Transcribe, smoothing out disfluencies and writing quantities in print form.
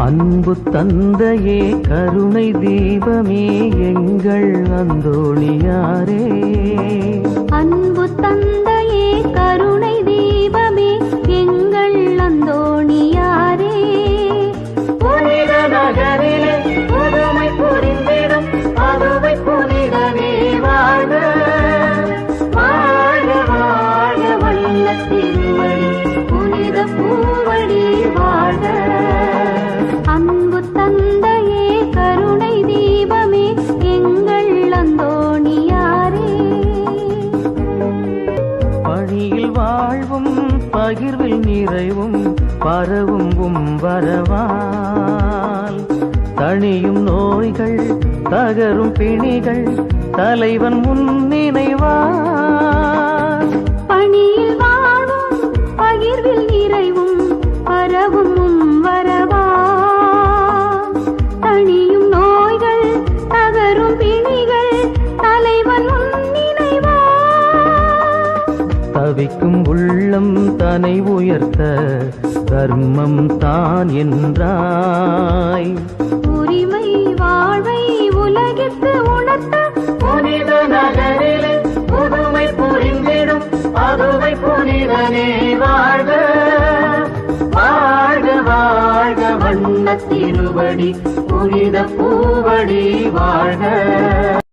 அன்பு தந்தையே கருணை தீபமே எங்கள் அந்தோணியாரே. அன்பு தந்தையே கருணை தீபமே எங்கள் அந்தோணியாரே. புனித நகரிலே புதுமை புரிந்திடும் அதுவை புனிதனே வாழ்க. வாழ்க வாழ்க வல்ல திருவடி புனித பூவடி வாழ்க. அன்பு தந்தையே கருணை தீபமே எங்கள் அந்தோணியாரே. பணியில் வாழ்வும் பகிர்வில் நிறைவும் பரவும் வரவால் தணியும் நோய்கள் தகரும் பிணிகள் தலைவன் முன்னினைவார். பணியில் வாழ்வும் பகிர்வில் நிறைவும் பரவும் வரவா. தணியும் நோய்கள் தகரும் பிணிகள் தலைவன் முன்னினைவா. தவிக்கும் உள்ளம் தனை உயர்த்த தர்மம் தான் என்றாய். உரிமை வாழ்வை உலகிற்கு உணர்த்த புனித நகரிலே புதுமை புரிந்திடும் அதுவை புனிதனே வாழ்க. வாழ்க வாழ்க வண்ண திருவடி புனித பூவடி வாழ்க.